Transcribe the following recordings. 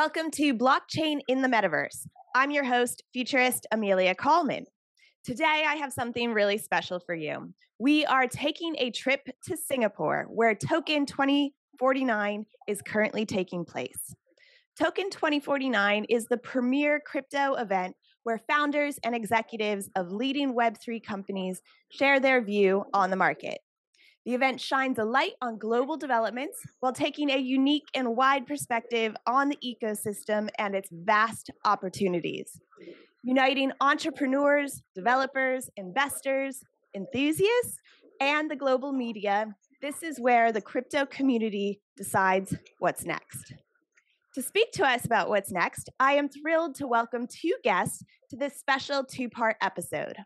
Welcome to Blockchain in the Metaverse. I'm your host, futurist Amelia Kallman. Today, I have something really special for you. We are taking a trip to Singapore, where Token 2049 is currently taking place. Token 2049 is the premier crypto event where founders and executives of leading Web3 companies share their view on the market. The event shines a light on global developments while taking a unique and wide perspective on the ecosystem and its vast opportunities. Uniting entrepreneurs, developers, investors, enthusiasts, and the global media, this is where the crypto community decides what's next. To speak to us about what's next, I am thrilled to welcome two guests to this special two-part episode.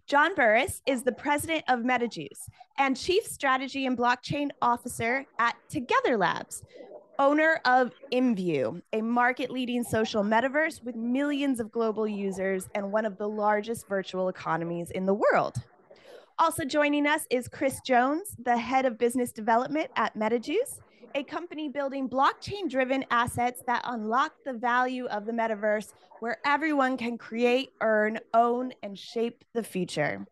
John Burris is the president of MetaJuice and chief strategy and blockchain officer at Together Labs, owner of Imview, a market-leading social metaverse with millions of global users and one of the largest virtual economies in the world. Also joining us is Chris Jones, the head of business development at MetaJuice, a company building blockchain-driven assets that unlock the value of the metaverse where everyone can create, earn, own, and shape the future.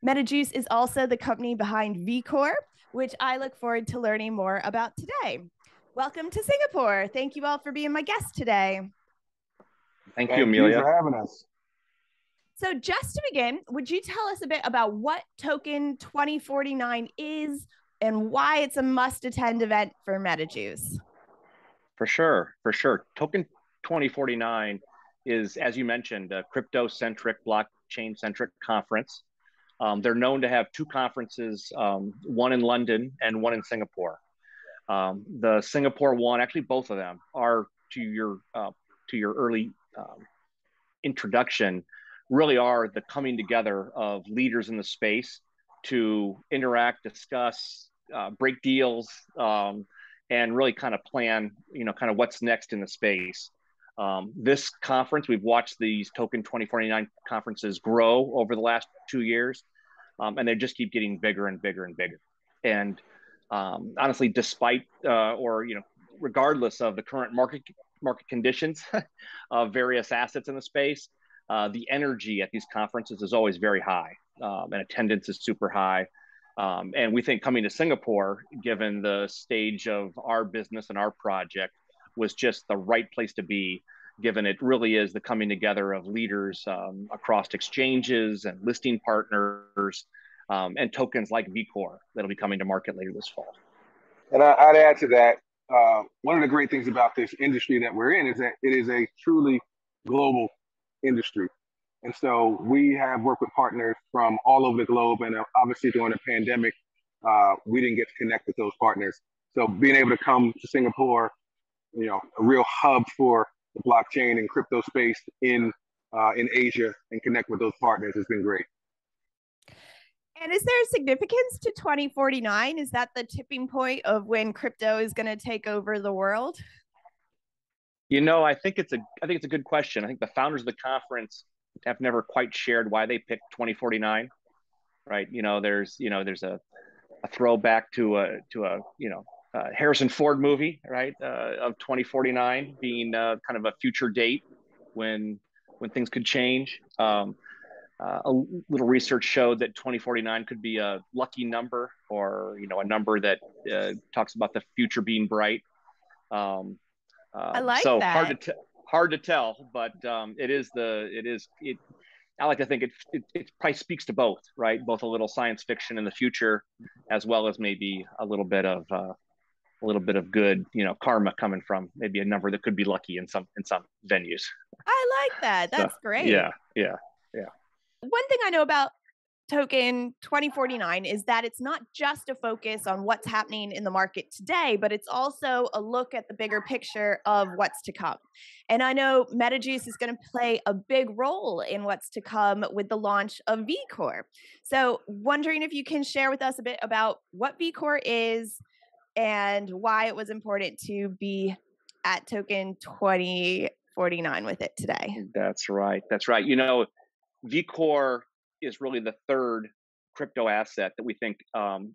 MetaJuice is also the company behind VCore, which I look forward to learning more about today. Welcome to Singapore. Thank you all for being my guest today. Thank you, Amelia. Thank you for having us. So just to begin, would you tell us a bit about what Token 2049 is and why it's a must-attend event for MetaJuice? For sure. Token 2049 is, as you mentioned, a crypto-centric, blockchain-centric conference. They're known to have two conferences, one in London and one in Singapore. The Singapore one, actually both of them, are to your early introduction, really are the coming together of leaders in the space to interact, discuss, break deals, and really kind of plan, kind of what's next in the space. This conference, we've watched these Token 2049 conferences grow over the last 2 years, and they just keep getting bigger and bigger and bigger. And honestly, despite regardless of the current market conditions of various assets in the space, the energy at these conferences is always very high, and attendance is super high. And we think coming to Singapore, given the stage of our business and our project, was just the right place to be, given it really is the coming together of leaders across exchanges and listing partners and tokens like VCore that'll be coming to market later this fall. And I'd add to that, one of the great things about this industry that we're in is that it is a truly global industry. And so we have worked with partners from all over the globe. And obviously during the pandemic, we didn't get to connect with those partners. So being able to come to Singapore, a real hub for the blockchain and crypto space in Asia and connect with those partners has been great. And is there a significance to 2049? Is that the tipping point of when crypto is going to take over the world? I think it's a good question. I think the founders of the conference have never quite shared why they picked 2049, right? There's a throwback to a Harrison Ford movie, right? Of 2049 being kind of a future date when things could change. A little research showed that 2049 could be a lucky number, or a number that talks about the future being bright. I like so that. Hard to tell, but it. I like to think it probably speaks to both, right? Both a little science fiction in the future, as well as maybe a little bit of good, karma coming from maybe a number that could be lucky in some venues. I like that. That's great. Yeah. One thing I know about Token 2049 is that it's not just a focus on what's happening in the market today, but it's also a look at the bigger picture of what's to come. And I know MetaJuice is going to play a big role in what's to come with the launch of VCore. So wondering if you can share with us a bit about what VCore is and why it was important to be at Token 2049 with it today. That's right. VCore is really the third crypto asset that we think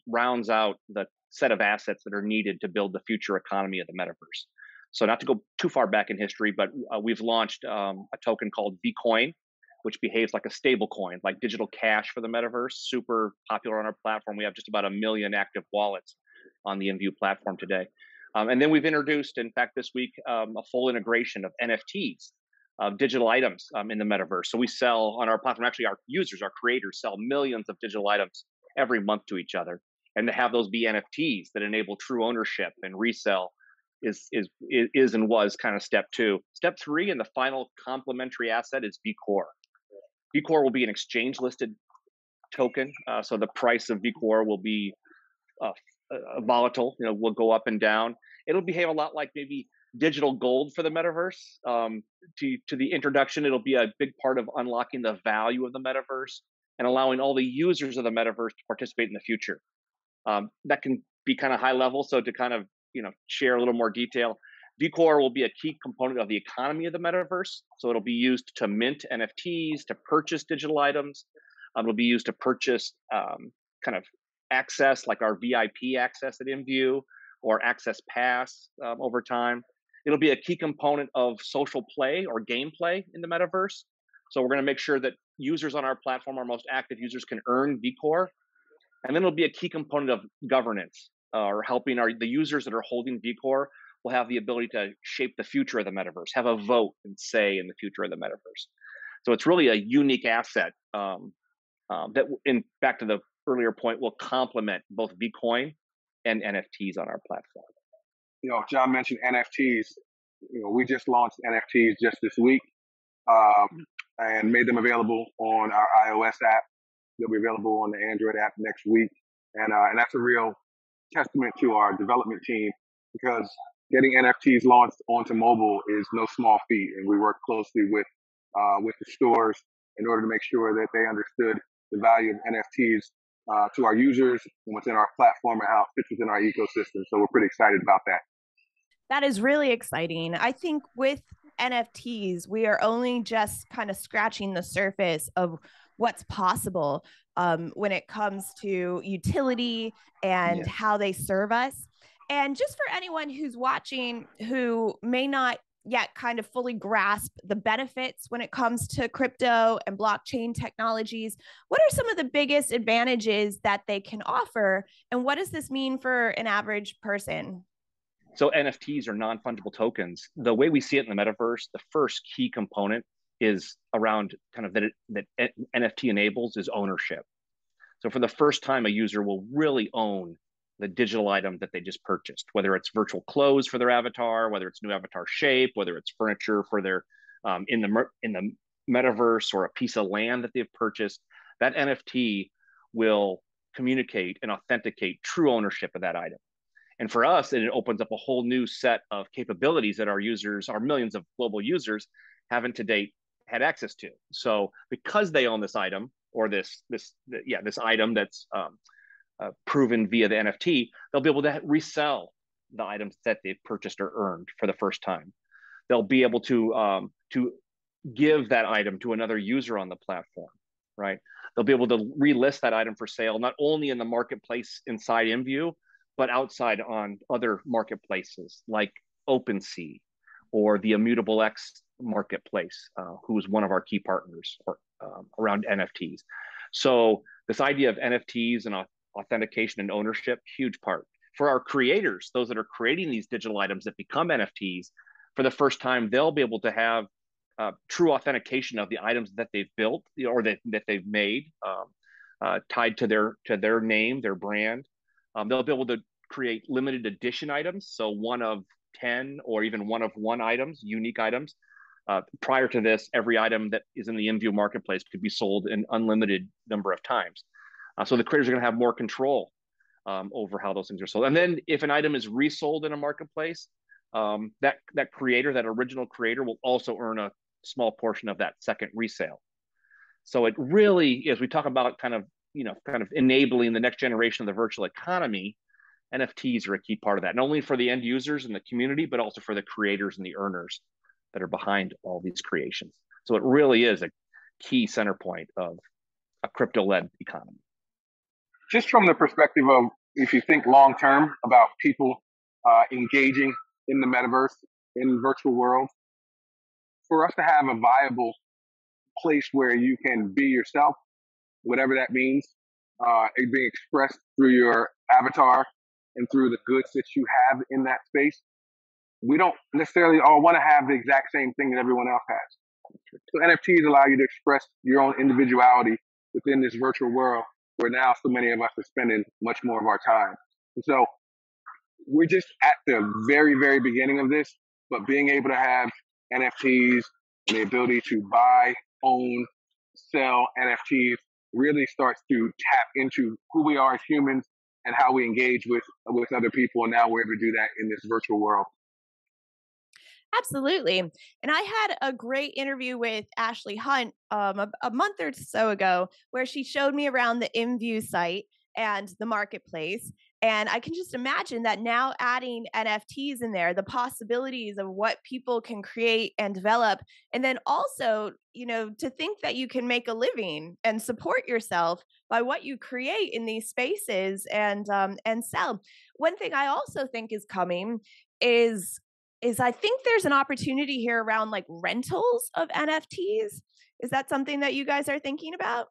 rounds out the set of assets that are needed to build the future economy of the metaverse. So not to go too far back in history, but we've launched a token called Vcoin, which behaves like a stable coin, like digital cash for the metaverse. Super popular on our platform. We have just about 1 million active wallets on the InView platform today. And then we've introduced, in fact, this week, a full integration of NFTs, of digital items in the metaverse. So we sell on our platform, actually our users, our creators sell millions of digital items every month to each other. And to have those be NFTs that enable true ownership and resell is and was kind of step 2. Step 3, and the final complementary asset, is vCore. vCore will be an exchange listed token. So the price of vCore will be volatile, will go up and down. It'll behave a lot like maybe digital gold for the metaverse. To the introduction, it'll be a big part of unlocking the value of the metaverse and allowing all the users of the metaverse to participate in the future. That can be kind of high level. So to kind of, share a little more detail, vCore will be a key component of the economy of the metaverse. So it'll be used to mint NFTs, to purchase digital items. It'll be used to purchase kind of access, like our VIP access at InView or Access Pass over time. It'll be a key component of social play or gameplay in the metaverse. So we're going to make sure that users on our platform, our most active users, can earn vCore. And then it'll be a key component of governance, or helping the users that are holding vCore will have the ability to shape the future of the metaverse, have a vote and say in the future of the metaverse. So it's really a unique asset that, back to the earlier point, will complement both Vcoin and NFTs on our platform. John mentioned NFTs. We just launched NFTs just this week and made them available on our iOS app. They'll be available on the Android app next week. And that's a real testament to our development team, because getting NFTs launched onto mobile is no small feat. And we work closely with the stores in order to make sure that they understood the value of NFTs to our users and what's in our platform and how it fits within our ecosystem. So we're pretty excited about that. That is really exciting. I think with NFTs, we are only just kind of scratching the surface of what's possible when it comes to utility and how they serve us. And just for anyone who's watching who may not yet kind of fully grasp the benefits when it comes to crypto and blockchain technologies, what are some of the biggest advantages that they can offer? And what does this mean for an average person? So NFTs are non-fungible tokens. The way we see it in the metaverse, the first key component is around kind of that NFT enables is ownership. So for the first time, a user will really own the digital item that they just purchased, whether it's virtual clothes for their avatar, whether it's new avatar shape, whether it's furniture for their in the metaverse, or a piece of land that they've purchased. That NFT will communicate and authenticate true ownership of that item. And for us, it opens up a whole new set of capabilities that our users, our millions of global users, haven't to date had access to. So because they own this item, or this item that's proven via the NFT, they'll be able to resell the items that they've purchased or earned for the first time. They'll be able to give that item to another user on the platform, right? They'll be able to relist that item for sale, not only in the marketplace inside InView, but outside on other marketplaces like OpenSea or the Immutable X marketplace, who's one of our key partners around NFTs. So this idea of NFTs and authentication and ownership, huge part. For our creators, those that are creating these digital items that become NFTs, for the first time, they'll be able to have true authentication of the items that they've built or that they've made, tied to their name, their brand. They'll be able to create limited edition items, so 1 of 10 or even 1 of 1 items, unique items. Prior to this, every item that is in the InView marketplace could be sold an unlimited number of times. So the creators are going to have more control over how those things are sold. And then if an item is resold in a marketplace, that creator, that original creator, will also earn a small portion of that second resale. So it really, as we talk about kind of enabling the next generation of the virtual economy, NFTs are a key part of that, not only for the end users and the community, but also for the creators and the earners that are behind all these creations. So it really is a key center point of a crypto-led economy. Just from the perspective of, if you think long-term about people engaging in the metaverse, in virtual worlds, for us to have a viable place where you can be yourself, whatever that means, it being expressed through your avatar and through the goods that you have in that space. We don't necessarily all want to have the exact same thing that everyone else has. So NFTs allow you to express your own individuality within this virtual world where now so many of us are spending much more of our time. And so we're just at the very, very beginning of this, but being able to have NFTs and the ability to buy, own, sell NFTs really starts to tap into who we are as humans and how we engage with other people. And now we're able to do that in this virtual world. Absolutely. And I had a great interview with Ashley Hunt a month or so ago where she showed me around the InView site and the marketplace. And I can just imagine that now adding NFTs in there, the possibilities of what people can create and develop. And then also, to think that you can make a living and support yourself by what you create in these spaces and sell. One thing I also think is coming is I think there's an opportunity here around like rentals of NFTs. Is that something that you guys are thinking about?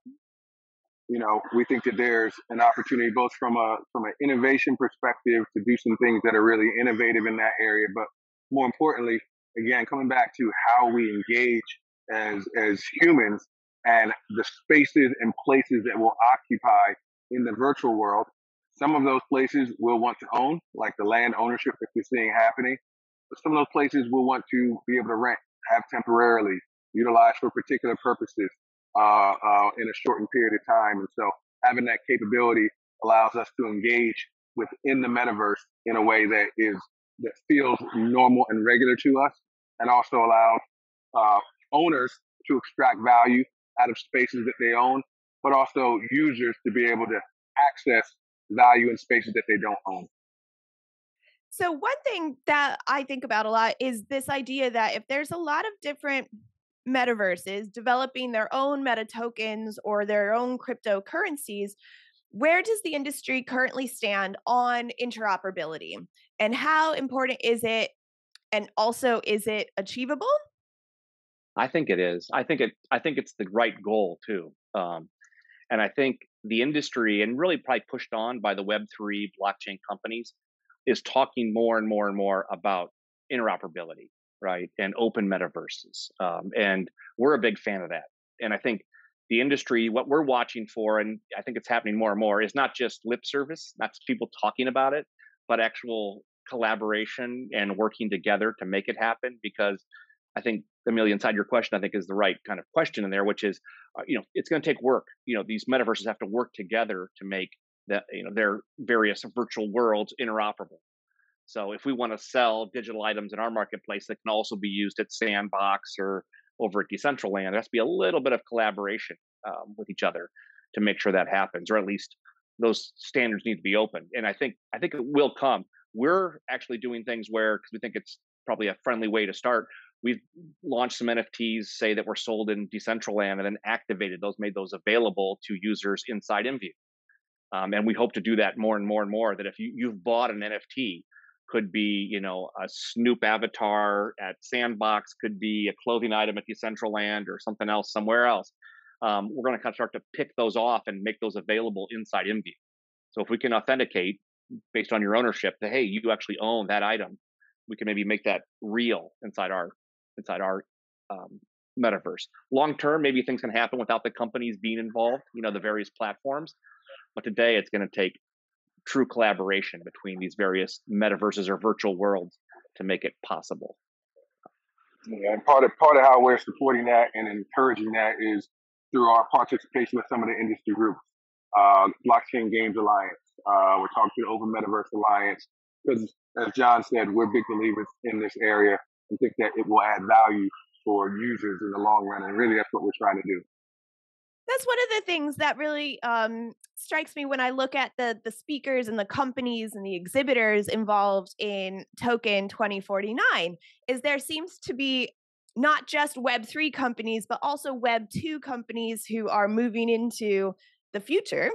We think that there's an opportunity both from an innovation perspective to do some things that are really innovative in that area, but more importantly, again, coming back to how we engage as humans and the spaces and places that we'll occupy in the virtual world. Some of those places we'll want to own, like the land ownership that we're seeing happening. But some of those places we'll want to be able to rent, have temporarily, utilize for particular purposes in a shortened period of time. And so having that capability allows us to engage within the metaverse in a way that feels normal and regular to us, and also allows owners to extract value out of spaces that they own, but also users to be able to access value in spaces that they don't own. So one thing that I think about a lot is this idea that if there's a lot of different metaverses developing their own meta tokens or their own cryptocurrencies, where does the industry currently stand on interoperability? And how important is it? And also, is it achievable? I think it is. I think it's the right goal too. And I think the industry, and really probably pushed on by the Web3 blockchain companies, is talking more and more and more about interoperability, right? And open metaverses. And we're a big fan of that. And I think the industry, what we're watching for, and I think it's happening more and more, is not just lip service, not just people talking about it, but actual collaboration and working together to make it happen. Because I think, Amelia, inside your question, I think is the right kind of question in there, which is, it's going to take work. These metaverses have to work together to make their various virtual worlds interoperable. So if we want to sell digital items in our marketplace that can also be used at Sandbox or over at Decentraland, there has to be a little bit of collaboration with each other to make sure that happens, or at least those standards need to be open. And I think it will come. We're actually doing things where, because we think it's probably a friendly way to start, we've launched some NFTs, say that were sold in Decentraland, and then activated those, made those available to users inside InView. And we hope to do that more and more and more, that if you've bought an NFT, could be, a Snoop avatar at Sandbox, could be a clothing item at Decentraland or something else somewhere else. We're going to kind of start to pick those off and make those available inside InView. So if we can authenticate based on your ownership that, hey, you actually own that item, we can maybe make that real inside our metaverse. Long term, maybe things can happen without the companies being involved, the various platforms. But today it's going to take true collaboration between these various metaverses or virtual worlds to make it possible. Yeah, and part of how we're supporting that and encouraging that is through our participation with some of the industry groups. Blockchain Games Alliance. We're talking to the Open Metaverse Alliance, because as John said, we're big believers in this area and think that it will add value for users in the long run. And really, that's what we're trying to do. That's one of the things that really strikes me when I look at the speakers and the companies and the exhibitors involved in Token 2049, is there seems to be not just Web3 companies, but also Web2 companies who are moving into the future.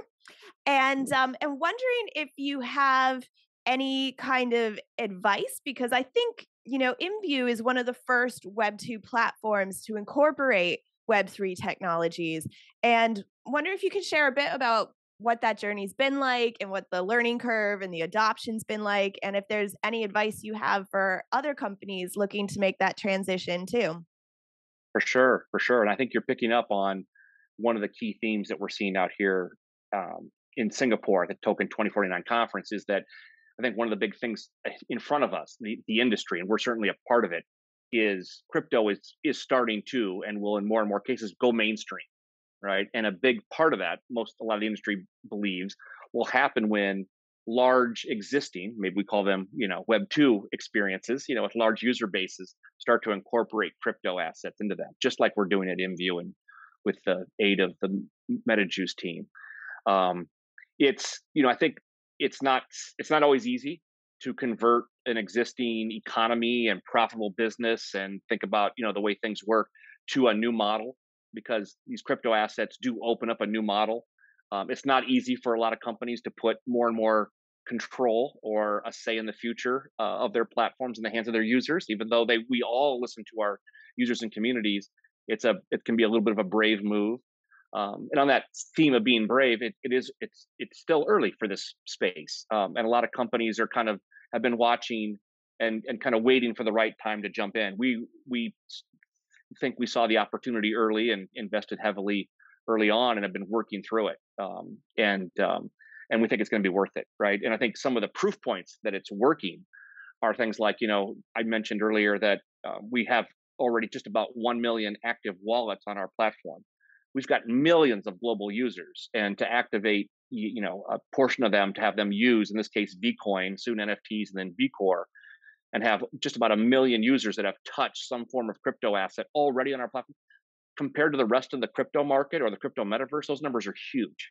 And wondering if you have any kind of advice? Because I think, InView is one of the first Web2 platforms to incorporate Web3 technologies. And wonder if you could share a bit about what that journey's been like and what the learning curve and the adoption's been like, and if there's any advice you have for other companies looking to make that transition too. For sure, for sure. And I think you're picking up on one of the key themes that we're seeing out here in Singapore at the Token 2049 conference is that I think one of the big things in front of us, the industry, and we're certainly a part of it, is crypto is starting to and will in more and more cases go mainstream, right? And a big part of that, a lot of the industry believes, will happen when large existing, maybe we call them, Web 2 experiences, with large user bases start to incorporate crypto assets into that, just like we're doing at InView and with the aid of the MetaJuice team. I think it's not always easy to convert an existing economy and profitable business and think about, the way things work to a new model, because these crypto assets do open up a new model. It's not easy for a lot of companies to put more and more control or a say in the future of their platforms in the hands of their users, even though we all listen to our users and communities. It can be a little bit of a brave move. And on that theme of being brave, it's still early for this space, and a lot of companies have been watching and kind of waiting for the right time to jump in. We think we saw the opportunity early and invested heavily early on and have been working through it. And we think it's going to be worth it, right? And I think some of the proof points that it's working are things like, I mentioned earlier that we have already just about 1 million active wallets on our platform. We've got millions of global users, and to activate, a portion of them to have them use, in this case, Vcoin, soon NFTs, and then Vcore, and have just about 1 million users that have touched some form of crypto asset already on our platform. Compared to the rest of the crypto market or the crypto metaverse, those numbers are huge,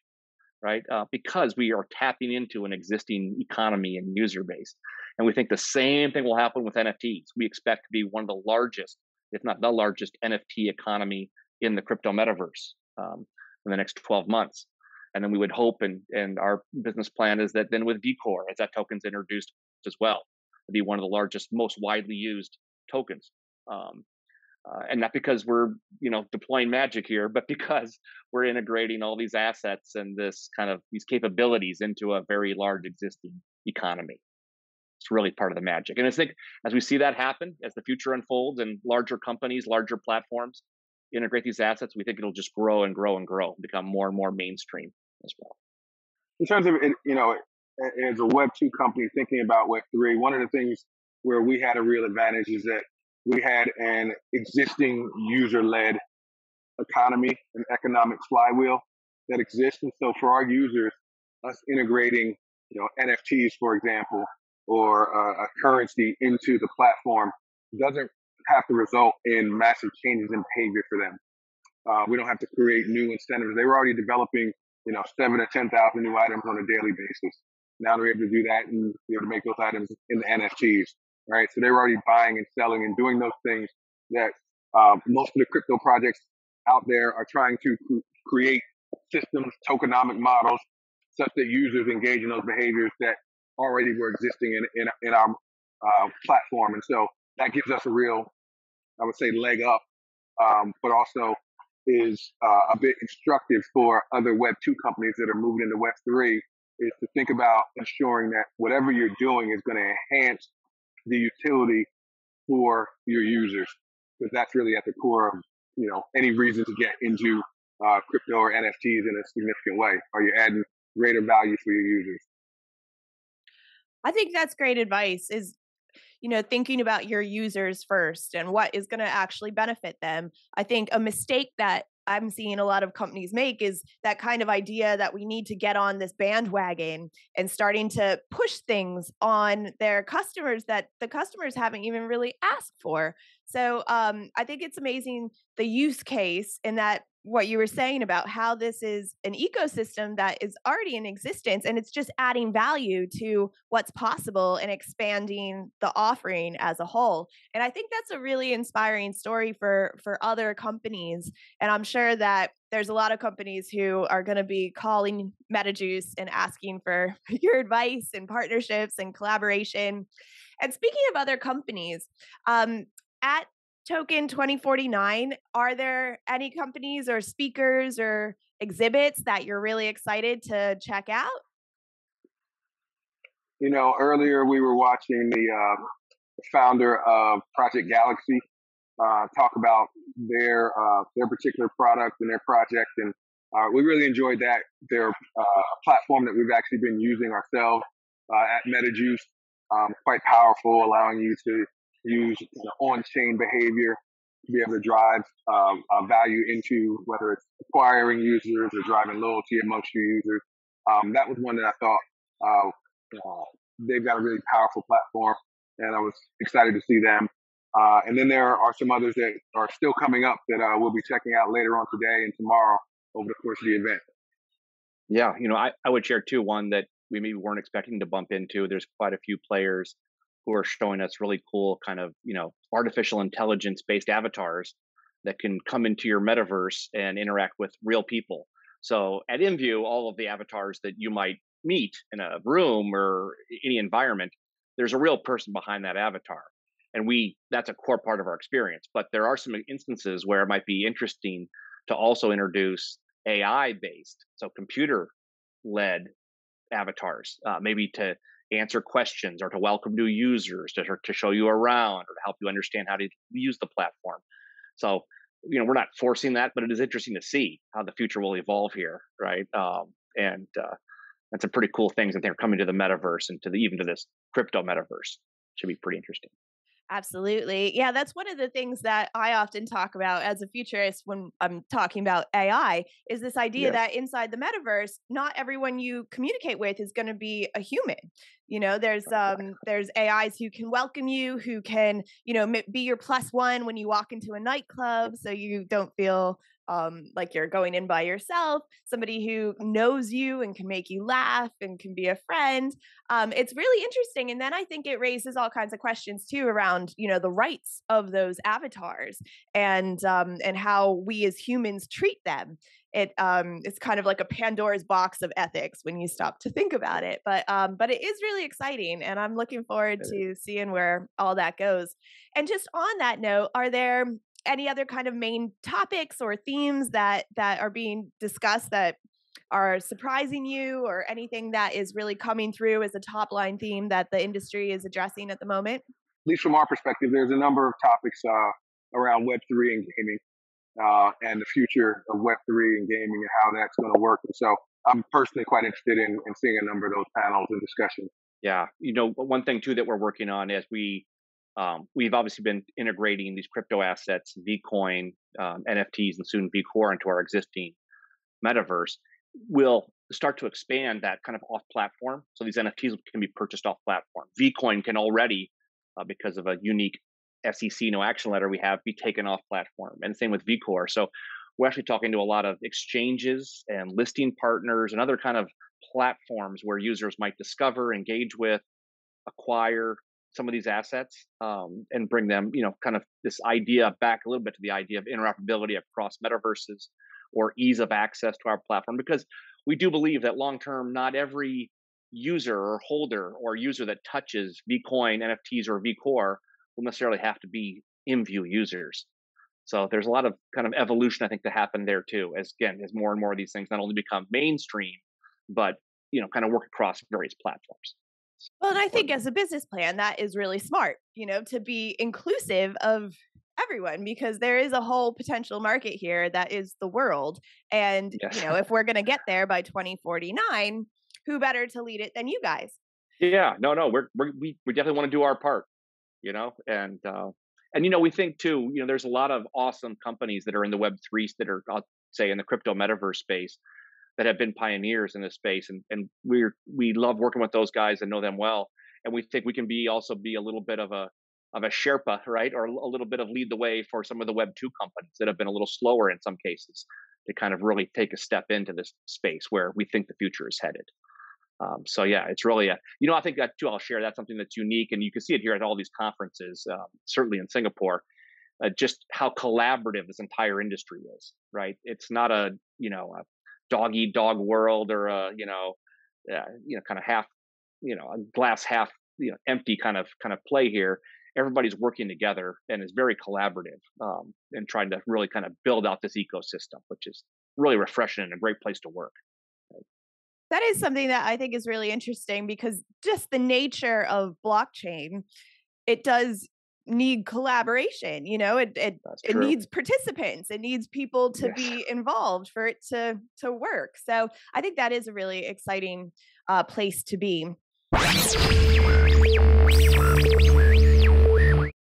right? Because we are tapping into an existing economy and user base. And we think the same thing will happen with NFTs. We expect to be one of the largest, if not the largest, NFT economy in the crypto metaverse in the next 12 months. And then we would hope, and our business plan is that then with Vcore, as that token's introduced as well, to be one of the largest, most widely used tokens. And not because we're, deploying magic here, but because we're integrating all these assets and these capabilities into a very large existing economy. It's really part of the magic. And I think as we see that happen, as the future unfolds and larger companies, larger platforms integrate these assets, we think it'll just grow and grow and grow, become more and more mainstream as well. In terms of, as a Web 2 company thinking about Web 3, one of the things where we had a real advantage is that we had an existing user-led economy, an economic flywheel that exists. And so for our users, us integrating, NFTs, for example, or a currency into the platform doesn't have to result in massive changes in behavior for them. We don't have to create new incentives. They were already developing, 7,000 to 10,000 new items on a daily basis. Now they're able to do that and be able to make those items in the NFTs, right? So they were already buying and selling and doing those things that most of the crypto projects out there are trying to create systems, tokenomic models, such that users engage in those behaviors that already were existing in our platform. And so that gives us a real, I would say, leg up, but also is a bit instructive for other Web 2 companies that are moving into Web 3, is to think about ensuring that whatever you're doing is going to enhance the utility for your users, because that's really at the core of any reason to get into crypto or NFTs in a significant way. Are you adding greater value for your users? I think that's great advice, is thinking about your users first and what is going to actually benefit them. I think a mistake that I'm seeing a lot of companies make is that kind of idea that we need to get on this bandwagon and starting to push things on their customers that the customers haven't even really asked for. So I think it's amazing, the use case, in that what you were saying about how this is an ecosystem that is already in existence, and it's just adding value to what's possible and expanding the offering as a whole. And I think that's a really inspiring story for other companies. And I'm sure that there's a lot of companies who are going to be calling MetaJuice and asking for your advice and partnerships and collaboration. And speaking of other companies, at Token 2049, are there any companies or speakers or exhibits that you're really excited to check out? Earlier we were watching the founder of Project Galaxy talk about their particular product and their project, and we really enjoyed that. Their platform that we've actually been using ourselves at MetaJuice, quite powerful, allowing you to use on-chain behavior to be able to drive value into whether it's acquiring users or driving loyalty amongst your users. That was one that I thought they've got a really powerful platform, and I was excited to see them. And then there are some others that are still coming up that we'll be checking out later on today and tomorrow over the course of the event. Yeah, I would share too, one that we maybe weren't expecting to bump into. There's quite a few players who are showing us really cool kind of, artificial intelligence based avatars that can come into your metaverse and interact with real people. So at InView, all of the avatars that you might meet in a room or any environment, there's a real person behind that avatar. And that's a core part of our experience. But there are some instances where it might be interesting to also introduce AI based, so computer led avatars, maybe to answer questions or to welcome new users, to show you around or to help you understand how to use the platform. So, we're not forcing that, but it is interesting to see how the future will evolve here, right? And that's some pretty cool things that they're coming to the metaverse and even to this crypto metaverse. Should be pretty interesting. Absolutely. Yeah, that's one of the things that I often talk about as a futurist when I'm talking about AI is this idea that inside the metaverse, not everyone you communicate with is going to be a human. There's AIs who can welcome you, who can, be your plus one when you walk into a nightclub so you don't feel like you're going in by yourself, somebody who knows you and can make you laugh and can be a friend. It's really interesting. And then I think it raises all kinds of questions too around, the rights of those avatars and how we as humans treat them. It's kind of like a Pandora's box of ethics when you stop to think about it. But it is really exciting, and I'm looking forward to seeing where all that goes. And just on that note, are there any other kind of main topics or themes that are being discussed that are surprising you, or anything that is really coming through as a top line theme that the industry is addressing at the moment? At least from our perspective, there's a number of topics around Web3 and gaming and the future of Web3 and gaming and how that's going to work. And so I'm personally quite interested in seeing a number of those panels and discussions. Yeah. One thing too that we're working on is we've obviously been integrating these crypto assets, Vcoin, NFTs, and soon Vcore into our existing metaverse. We'll start to expand that kind of off platform. So these NFTs can be purchased off platform. Vcoin can already, because of a unique SEC no action letter we have, be taken off platform. And same with Vcore. So we're actually talking to a lot of exchanges and listing partners and other kind of platforms where users might discover, engage with, acquire some of these assets, and bring them, kind of this idea back a little bit to the idea of interoperability across metaverses or ease of access to our platform. Because we do believe that long term, not every user or holder or user that touches Vcoin, NFTs, or Vcore will necessarily have to be InView users. So there's a lot of kind of evolution, I think, to happen there too, as more and more of these things not only become mainstream, but kind of work across various platforms. Well, and I think as a business plan, that is really smart, to be inclusive of everyone, because there is a whole potential market here that is the world. And, if we're going to get there by 2049, who better to lead it than you guys? Yeah, no, we definitely want to do our part, and we think too, there's a lot of awesome companies that are in the Web3 that are, I'll say, in the crypto metaverse space that have been pioneers in this space, and we love working with those guys and know them well, and we think we can also be a little bit of a Sherpa, right, or a little bit of lead the way for some of the Web2 companies that have been a little slower in some cases. to kind of really take a step into this space where we think the future is headed. So yeah, it's really I think that too, I'll share that's something that's unique, and you can see it here at all these conferences, certainly in Singapore, just how collaborative this entire industry is, right? It's not a dog eat dog world, or kind of half, a glass half, empty kind of play here. Everybody's working together and is very collaborative, and trying to really kind of build out this ecosystem, which is really refreshing and a great place to work. That is something that I think is really interesting, because just the nature of blockchain, it does need collaboration. It needs participants. It needs people to be involved for it to work. So I think that is a really exciting place to be.